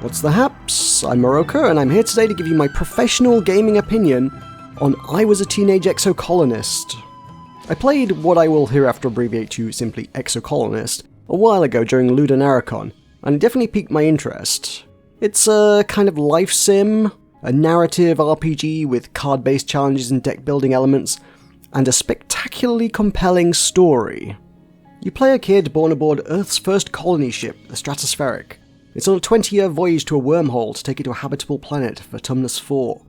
What's the haps? I'm Meroka, and I'm here today to give you my professional gaming opinion on I Was a Teenage Exocolonist. I played what I will hereafter abbreviate to simply Exocolonist a while ago during Ludonarracon, and it definitely piqued my interest. It's a kind of life sim, a narrative RPG with card-based challenges and deck-building elements, and a spectacularly compelling story. You play a kid born aboard Earth's first colony ship, the Stratospheric. It's on a 20-year voyage to a wormhole to take you to a habitable planet, Vertumnus 4.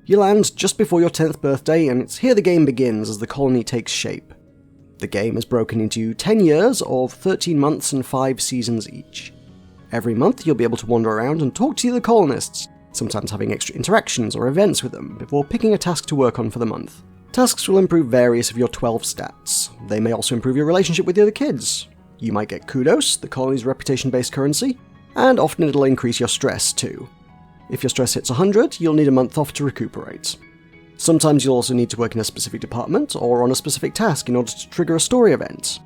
You land just before your 10th birthday, and it's here the game begins as the colony takes shape. The game is broken into 10 years of 13 months and 5 seasons each. Every month you'll be able to wander around and talk to the other colonists, sometimes having extra interactions or events with them, before picking a task to work on for the month. Tasks will improve various of your 12 stats. They may also improve your relationship with the other kids. You might get kudos, the colony's reputation-based currency, and often it'll increase your stress too. If your stress hits 100, you'll need a month off to recuperate. Sometimes you'll also need to work in a specific department or on a specific task in order to trigger a story event.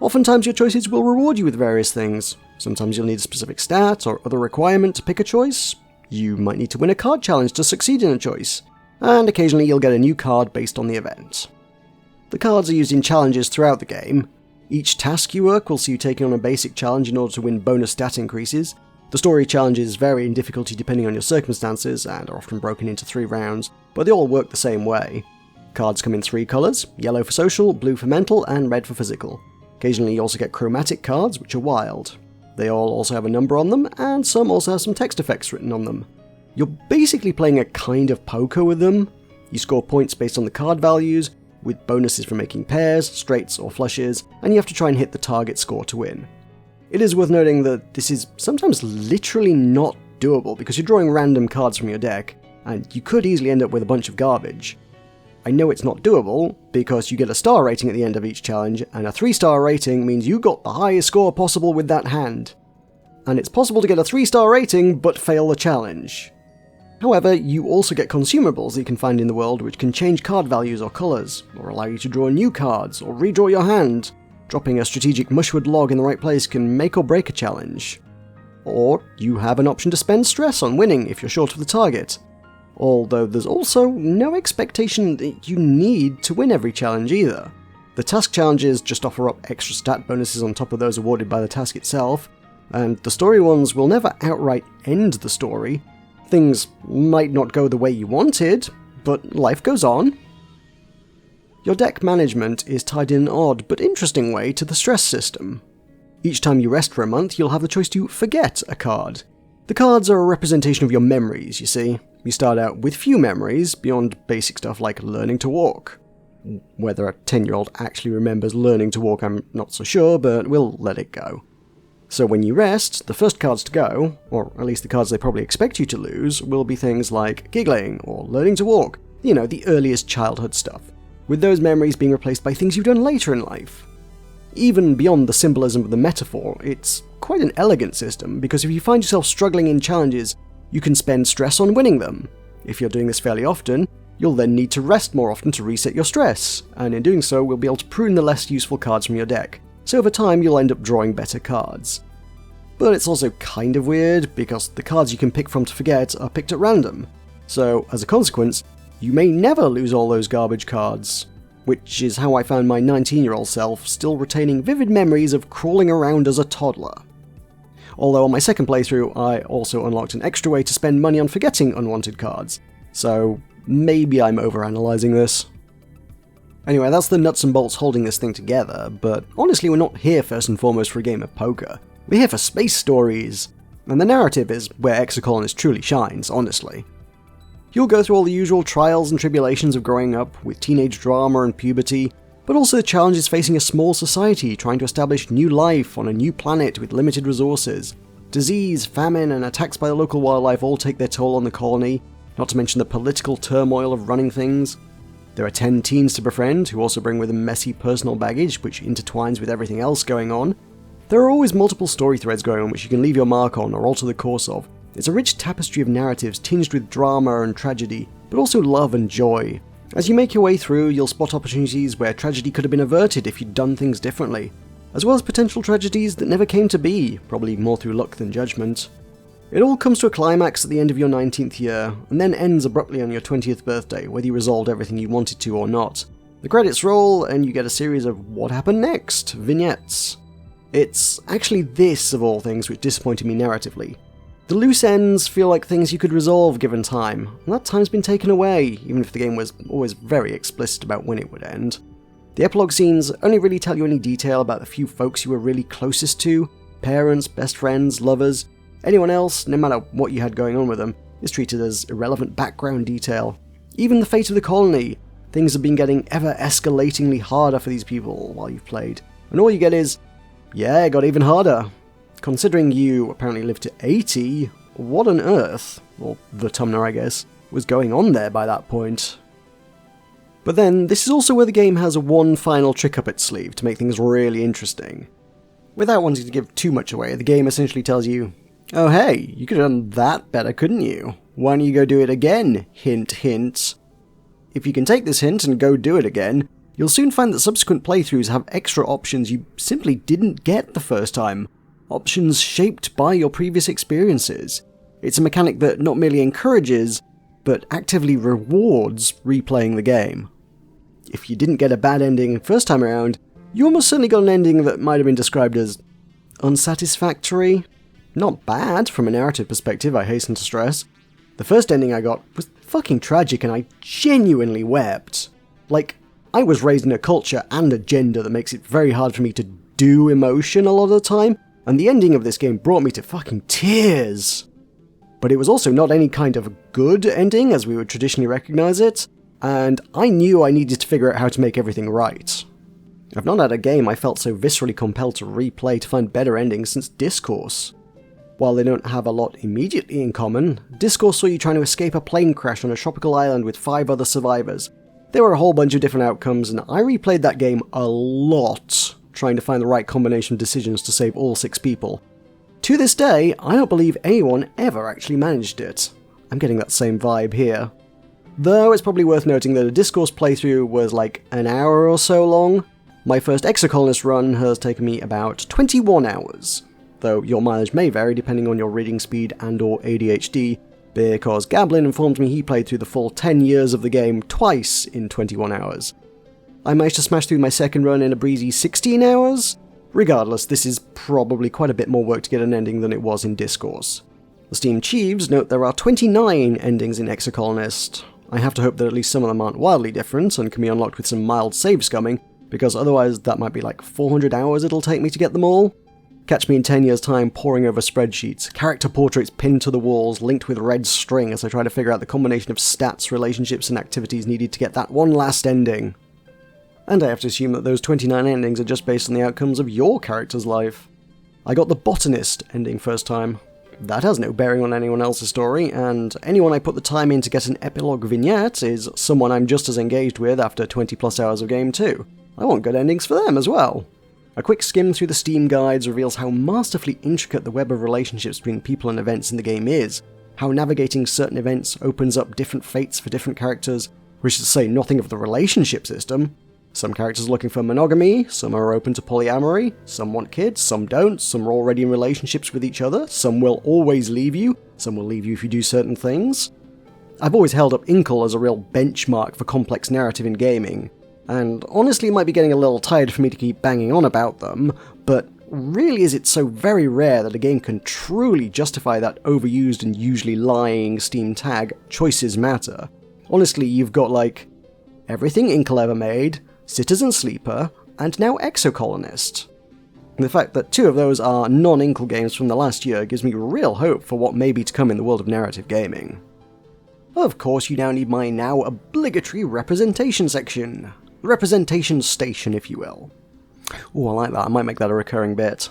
Oftentimes your choices will reward you with various things. Sometimes you'll need a specific stat or other requirement to pick a choice. You might need to win a card challenge to succeed in a choice. And occasionally you'll get a new card based on the event. The cards are used in challenges throughout the game. Each task you work will see you taking on a basic challenge in order to win bonus stat increases. The story challenges vary in difficulty depending on your circumstances and are often broken into 3 rounds, but they all work the same way. Cards come in 3 colours, yellow for social, blue for mental, and red for physical. Occasionally you also get chromatic cards, which are wild. They all also have a number on them, and some also have some text effects written on them. You're basically playing a kind of poker with them. You score points based on the card values, with bonuses for making pairs, straights, or flushes, and you have to try and hit the target score to win. It is worth noting that this is sometimes literally not doable because you're drawing random cards from your deck, and you could easily end up with a bunch of garbage. I know it's not doable because you get a star rating at the end of each challenge, and a 3-star rating means you got the highest score possible with that hand. And it's possible to get a 3-star rating but fail the challenge. However, you also get consumables that you can find in the world which can change card values or colours, or allow you to draw new cards, or redraw your hand. Dropping a strategic mushwood log in the right place can make or break a challenge. Or you have an option to spend stress on winning if you're short of the target. Although there's also no expectation that you need to win every challenge either. The task challenges just offer up extra stat bonuses on top of those awarded by the task itself, and the story ones will never outright end the story. Things might not go the way you wanted, but life goes on. Your deck management is tied in an odd but interesting way to the stress system. Each time you rest for a month, you'll have the choice to forget a card. The cards are a representation of your memories, you see. You start out with few memories, beyond basic stuff like learning to walk. Whether a 10-year-old actually remembers learning to walk, I'm not so sure, but we'll let it go. So when you rest, the first cards to go, or at least the cards they probably expect you to lose, will be things like giggling or learning to walk, the earliest childhood stuff, with those memories being replaced by things you've done later in life. Even beyond the symbolism of the metaphor, it's quite an elegant system, because if you find yourself struggling in challenges, you can spend stress on winning them. If you're doing this fairly often, you'll then need to rest more often to reset your stress, and in doing so, we'll be able to prune the less useful cards from your deck. So over time you'll end up drawing better cards. But it's also kind of weird, because the cards you can pick from to forget are picked at random. So, as a consequence, you may never lose all those garbage cards. Which is how I found my 19-year-old self still retaining vivid memories of crawling around as a toddler. Although on my second playthrough, I also unlocked an extra way to spend money on forgetting unwanted cards. So, maybe I'm overanalyzing this. Anyway, that's the nuts and bolts holding this thing together, but honestly we're not here first and foremost for a game of poker. We're here for space stories, and the narrative is where Exocolonist truly shines, honestly. You'll go through all the usual trials and tribulations of growing up, with teenage drama and puberty, but also challenges facing a small society trying to establish new life on a new planet with limited resources. Disease, famine, and attacks by the local wildlife all take their toll on the colony, not to mention the political turmoil of running things. There are 10 teens to befriend, who also bring with them messy personal baggage, which intertwines with everything else going on. There are always multiple story threads going on which you can leave your mark on or alter the course of. It's a rich tapestry of narratives tinged with drama and tragedy, but also love and joy. As you make your way through, you'll spot opportunities where tragedy could have been averted if you'd done things differently, as well as potential tragedies that never came to be, probably more through luck than judgment. It all comes to a climax at the end of your 19th year, and then ends abruptly on your 20th birthday, whether you resolved everything you wanted to or not. The credits roll, and you get a series of what happened next vignettes. It's actually this, of all things, which disappointed me narratively. The loose ends feel like things you could resolve given time, and that time's been taken away, even if the game was always very explicit about when it would end. The epilogue scenes only really tell you any detail about the few folks you were really closest to, parents, best friends, lovers. Anyone else, no matter what you had going on with them, is treated as irrelevant background detail. Even the fate of the colony, things have been getting ever escalatingly harder for these people while you've played, and all you get is, yeah, it got even harder. Considering you apparently lived to 80, what on earth, or the Tumnor I guess, was going on there by that point? But then, this is also where the game has one final trick up its sleeve to make things really interesting. Without wanting to give too much away, the game essentially tells you, oh hey, you could have done that better, couldn't you? Why don't you go do it again? Hint, hint. If you can take this hint and go do it again, you'll soon find that subsequent playthroughs have extra options you simply didn't get the first time. Options shaped by your previous experiences. It's a mechanic that not merely encourages, but actively rewards replaying the game. If you didn't get a bad ending first time around, you almost certainly got an ending that might have been described as unsatisfactory. Not bad from a narrative perspective, I hasten to stress. The first ending I got was fucking tragic and I genuinely wept. Like, I was raised in a culture and a gender that makes it very hard for me to do emotion a lot of the time, and the ending of this game brought me to fucking tears. But it was also not any kind of good ending as we would traditionally recognize it, and I knew I needed to figure out how to make everything right. I've not had a game I felt so viscerally compelled to replay to find better endings since Discourse. While they don't have a lot immediately in common, Discourse saw you trying to escape a plane crash on a tropical island with 5 other survivors. There were a whole bunch of different outcomes, and I replayed that game a lot, trying to find the right combination of decisions to save all 6 people. To this day, I don't believe anyone ever actually managed it. I'm getting that same vibe here. Though it's probably worth noting that a Discourse playthrough was like an hour or so long. My first Exocolonist run has taken me about 21 hours. Though your mileage may vary depending on your reading speed and or ADHD, because Gablin informed me he played through the full 10 years of the game twice in 21 hours. I managed to smash through my second run in a breezy 16 hours. Regardless, this is probably quite a bit more work to get an ending than it was in Discourse. The Steam Chieves note there are 29 endings in Exocolonist. I have to hope that at least some of them aren't wildly different and can be unlocked with some mild save scumming, because otherwise that might be like 400 hours it'll take me to get them all. Catch me in 10 years' time poring over spreadsheets, character portraits pinned to the walls, linked with red string as I try to figure out the combination of stats, relationships, and activities needed to get that one last ending. And I have to assume that those 29 endings are just based on the outcomes of your character's life. I got the Botanist ending first time. That has no bearing on anyone else's story, and anyone I put the time in to get an epilogue vignette is someone I'm just as engaged with after 20 plus hours of game too. I want good endings for them as well. A quick skim through the Steam guides reveals how masterfully intricate the web of relationships between people and events in the game is, how navigating certain events opens up different fates for different characters, which is to say nothing of the relationship system. Some characters are looking for monogamy, some are open to polyamory, some want kids, some don't, some are already in relationships with each other, some will always leave you, some will leave you if you do certain things. I've always held up Inkle as a real benchmark for complex narrative in gaming, and honestly it might be getting a little tired for me to keep banging on about them, but really is it so very rare that a game can truly justify that overused and usually lying Steam tag, choices matter. Honestly, you've got like everything Inkle ever made, Citizen Sleeper, and now Exocolonist. The fact that 2 of those are non-Inkle games from the last year gives me real hope for what may be to come in the world of narrative gaming. Of course, you now need my now obligatory representation section. Representation station, if you will. Ooh, I like that. I might make that a recurring bit.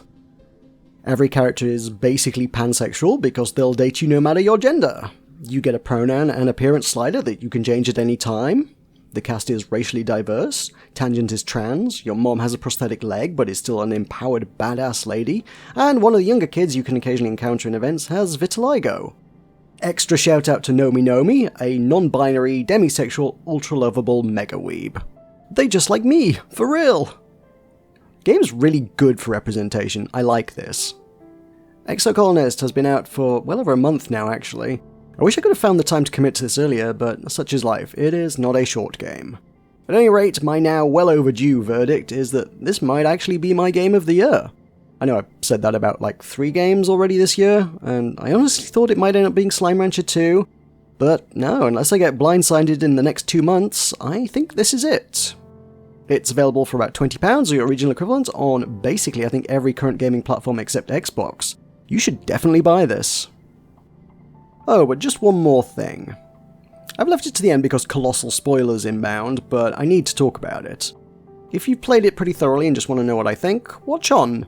Every character is basically pansexual because they'll date you no matter your gender. You get a pronoun and appearance slider that you can change at any time. The cast is racially diverse. Tangent is trans. Your mom has a prosthetic leg but is still an empowered badass lady. And one of the younger kids you can occasionally encounter in events has vitiligo. Extra shout out to Nomi Nomi, a non-binary, demisexual, ultra-lovable mega-weeb. They just like me, for real! Game's really good for representation, I like this. Exocolonist has been out for well over a month now, actually. I wish I could have found the time to commit to this earlier, but such is life. It is not a short game. At any rate, my now well overdue verdict is that this might actually be my game of the year. I know I've said that about like 3 games already this year, and I honestly thought it might end up being Slime Rancher 2, but no, unless I get blindsided in the next 2 months, I think this is it. It's available for about £20 or your original equivalent on basically I think every current gaming platform except Xbox. You should definitely buy this. Oh, but just one more thing. I've left it to the end because colossal spoilers inbound, but I need to talk about it. If you've played it pretty thoroughly and just want to know what I think, watch on.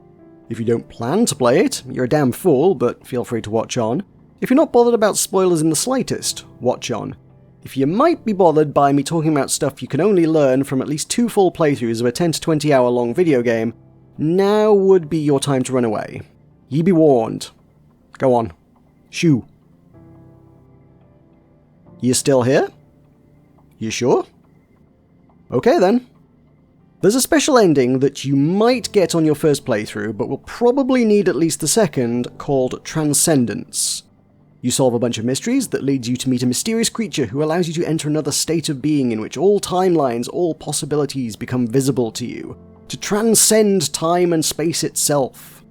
If you don't plan to play it, you're a damn fool, but feel free to watch on. If you're not bothered about spoilers in the slightest, watch on. If you might be bothered by me talking about stuff you can only learn from at least 2 full playthroughs of a 10 to 20 hour long video game, now would be your time to run away. Ye be warned. Go on. Shoo. You still here? You sure? Okay then. There's a special ending that you might get on your first playthrough, but will probably need at least the second, called Transcendence. You solve a bunch of mysteries that leads you to meet a mysterious creature who allows you to enter another state of being in which all timelines, all possibilities become visible to you, to transcend time and space itself.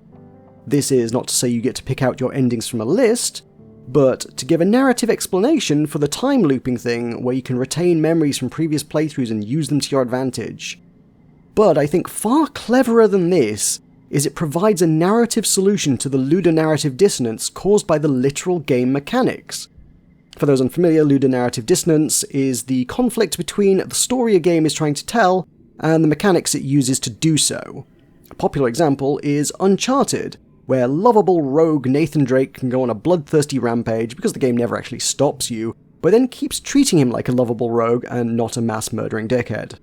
This is not to say you get to pick out your endings from a list, but to give a narrative explanation for the time looping thing where you can retain memories from previous playthroughs and use them to your advantage. But I think far cleverer than this is it provides a narrative solution to the ludonarrative dissonance caused by the literal game mechanics. For those unfamiliar, ludonarrative dissonance is the conflict between the story a game is trying to tell and the mechanics it uses to do so. A popular example is Uncharted, where lovable rogue Nathan Drake can go on a bloodthirsty rampage because the game never actually stops you, but then keeps treating him like a lovable rogue and not a mass-murdering dickhead.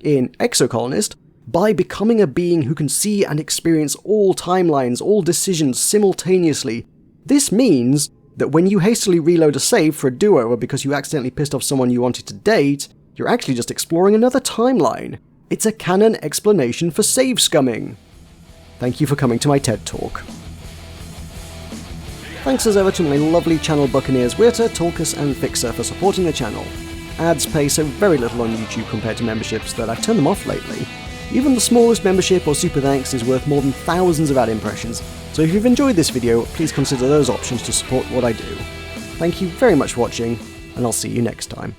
In Exocolonist, by becoming a being who can see and experience all timelines, all decisions simultaneously, this means that when you hastily reload a save for a do-over because you accidentally pissed off someone you wanted to date, you're actually just exploring another timeline. It's a canon explanation for save scumming. Thank you for coming to my TED Talk. Thanks as ever to my lovely channel buccaneers Wirta, Tulkas and Fixer for supporting the channel. Ads pay so very little on YouTube compared to memberships that I've turned them off lately. Even the smallest membership or super thanks is worth more than thousands of ad impressions, so if you've enjoyed this video, please consider those options to support what I do. Thank you very much for watching, and I'll see you next time.